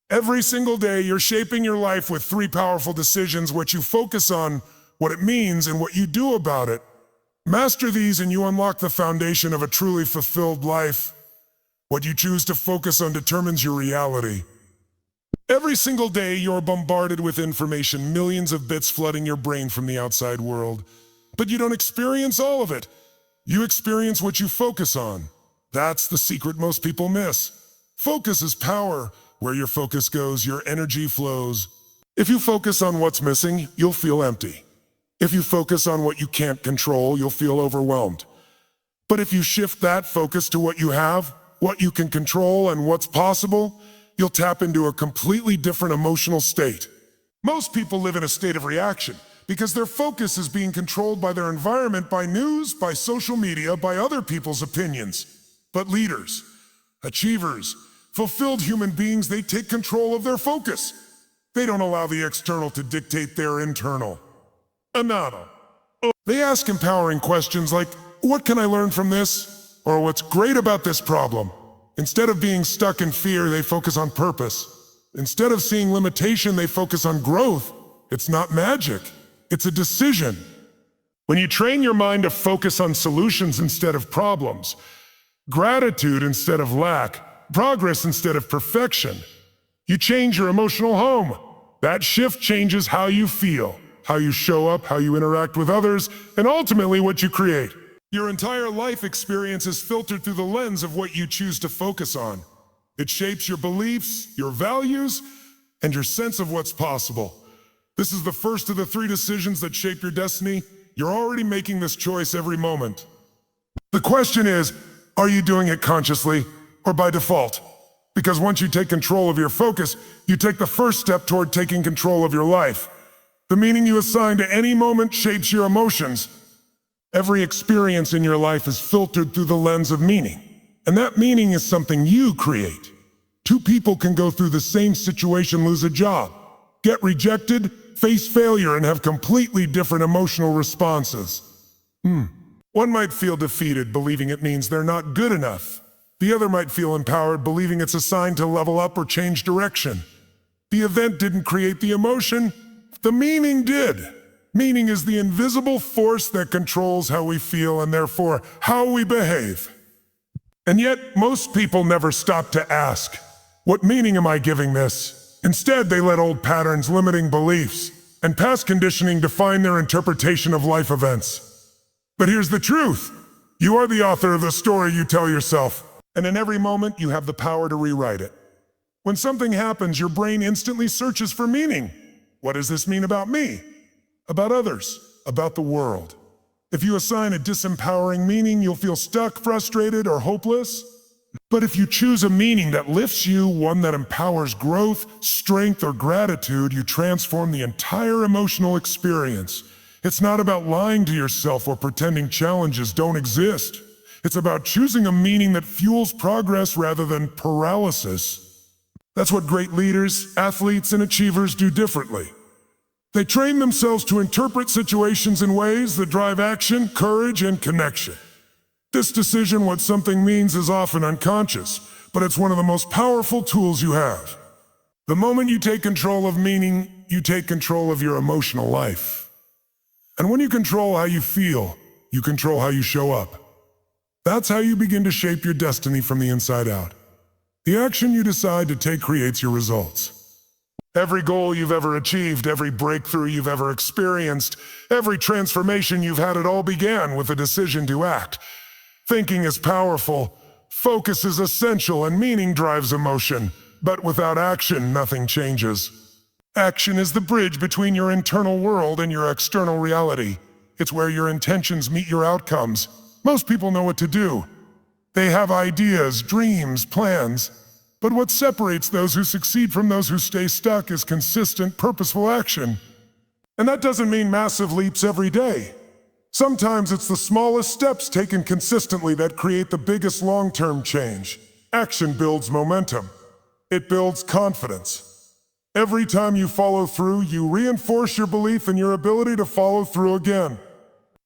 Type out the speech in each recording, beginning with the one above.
Every single day, you're shaping your life with three powerful decisions: what you focus on, what it means, and what you do about it. Master these and you unlock the foundation of a truly fulfilled life. What you choose to focus on determines your reality. Every single day, you're bombarded with information, millions of bits flooding your brain from the outside world. But you don't experience all of it. You experience what you focus on. That's the secret most people miss. Focus is power. Where your focus goes, your energy flows. If you focus on what's missing, you'll feel empty. If you focus on what you can't control, you'll feel overwhelmed. But if you shift that focus to what you have, what you can control, and what's possible, you'll tap into a completely different emotional state. Most people live in a state of reaction because their focus is being controlled by their environment, by news, by social media, by other people's opinions. But leaders, achievers, fulfilled human beings, they take control of their focus. They don't allow the external to dictate their internal. Another. They ask empowering questions like, what can I learn from this? Or what's great about this problem? Instead of being stuck in fear, they focus on purpose. Instead of seeing limitation, they focus on growth. It's not magic, it's a decision. When you train your mind to focus on solutions instead of problems, gratitude instead of lack, progress instead of perfection, you change your emotional home. That shift changes how you feel, how you show up, how you interact with others, and ultimately what you create. Your entire life experience is filtered through the lens of what you choose to focus on. It shapes your beliefs, your values, and your sense of what's possible. This is the first of the three decisions that shape your destiny. You're already making this choice every moment. The question is, are you doing it consciously or by default? Because once you take control of your focus, you take the first step toward taking control of your life. The meaning you assign to any moment shapes your emotions. Every experience in your life is filtered through the lens of meaning, and that meaning is something you create. Two people can go through the same situation, lose a job, get rejected, face failure, and have completely different emotional responses. One might feel defeated, believing it means they're not good enough. The other might feel empowered, believing it's a sign to level up or change direction. The event didn't create the emotion, the meaning did. Meaning is the invisible force that controls how we feel and therefore how we behave. And yet, most people never stop to ask, what meaning am I giving this? Instead, they let old patterns, limiting beliefs, and past conditioning define their interpretation of life events. But here's the truth. You are the author of the story you tell yourself. And in every moment, you have the power to rewrite it. When something happens, your brain instantly searches for meaning. What does this mean about me? About others? About the world? If you assign a disempowering meaning, you'll feel stuck, frustrated, or hopeless. But if you choose a meaning that lifts you, one that empowers growth, strength, or gratitude, you transform the entire emotional experience. It's not about lying to yourself or pretending challenges don't exist. It's about choosing a meaning that fuels progress rather than paralysis. That's what great leaders, athletes, and achievers do differently. They train themselves to interpret situations in ways that drive action, courage, and connection. This decision, what something means, is often unconscious, but it's one of the most powerful tools you have. The moment you take control of meaning, you take control of your emotional life. And when you control how you feel, you control how you show up. That's how you begin to shape your destiny from the inside out. The action you decide to take creates your results. Every goal you've ever achieved, every breakthrough you've ever experienced, every transformation you've had, it all began with a decision to act. Thinking is powerful, focus is essential, and meaning drives emotion. But without action, nothing changes. Action is the bridge between your internal world and your external reality. It's where your intentions meet your outcomes. Most people know what to do. They have ideas, dreams, plans. But what separates those who succeed from those who stay stuck is consistent, purposeful action. And that doesn't mean massive leaps every day. Sometimes it's the smallest steps taken consistently that create the biggest long-term change. Action builds momentum. It builds confidence. Every time you follow through, you reinforce your belief in your ability to follow through again.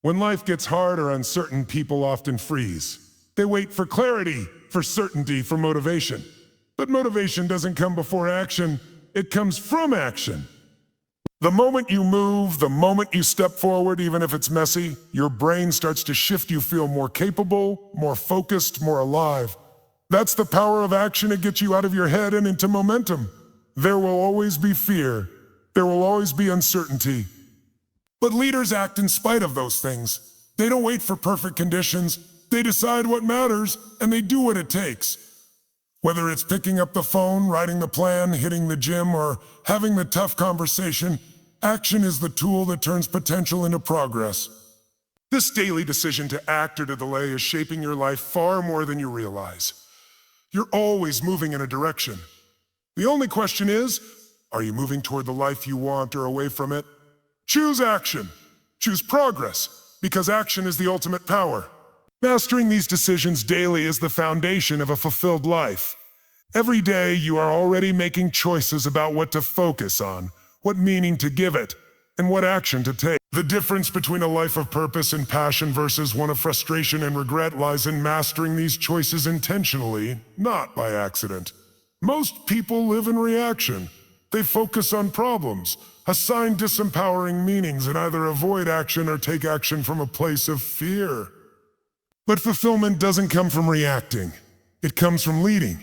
When life gets hard or uncertain, people often freeze. They wait for clarity, for certainty, for motivation. But motivation doesn't come before action, it comes from action. The moment you move, the moment you step forward, even if it's messy, your brain starts to shift. You feel more capable, more focused, more alive. That's the power of action. It gets you out of your head and into momentum. There will always be fear. There will always be uncertainty. But leaders act in spite of those things. They don't wait for perfect conditions. They decide what matters, and they do what it takes. Whether it's picking up the phone, writing the plan, hitting the gym, or having the tough conversation, action is the tool that turns potential into progress. This daily decision to act or to delay is shaping your life far more than you realize. You're always moving in a direction. The only question is, are you moving toward the life you want or away from it? Choose action. Choose progress, because action is the ultimate power. Mastering these decisions daily is the foundation of a fulfilled life. Every day you are already making choices about what to focus on, what meaning to give it, and what action to take. The difference between a life of purpose and passion versus one of frustration and regret lies in mastering these choices intentionally, not by accident. Most people live in reaction. They focus on problems, assign disempowering meanings, and either avoid action or take action from a place of fear. But fulfillment doesn't come from reacting. It comes from leading.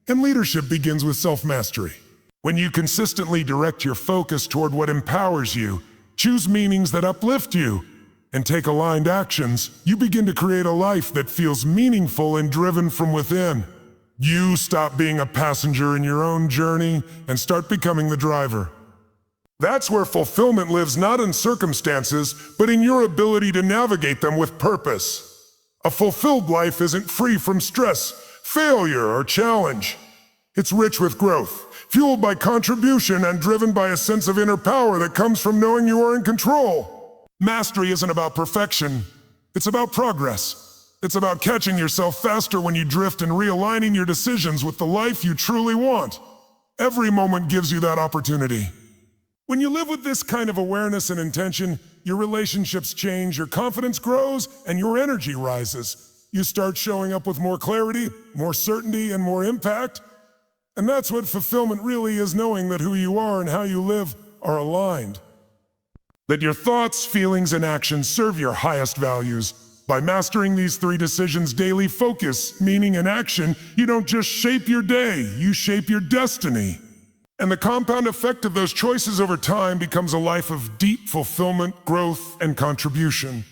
And leadership begins with self-mastery. When you consistently direct your focus toward what empowers you, choose meanings that uplift you, and take aligned actions, you begin to create a life that feels meaningful and driven from within. You stop being a passenger in your own journey and start becoming the driver. That's where fulfillment lives, not in circumstances, but in your ability to navigate them with purpose. A fulfilled life isn't free from stress, failure, or challenge. It's rich with growth, fueled by contribution and driven by a sense of inner power that comes from knowing you are in control. Mastery isn't about perfection. It's about progress. It's about catching yourself faster when you drift and realigning your decisions with the life you truly want. Every moment gives you that opportunity. When you live with this kind of awareness and intention, your relationships change, your confidence grows, and your energy rises. You start showing up with more clarity, more certainty, and more impact. And that's what fulfillment really is, knowing that who you are and how you live are aligned. That your thoughts, feelings, and actions serve your highest values. By mastering these 3 decisions daily: focus, meaning, and action, you don't just shape your day, you shape your destiny. And the compound effect of those choices over time becomes a life of deep fulfillment, growth, and contribution.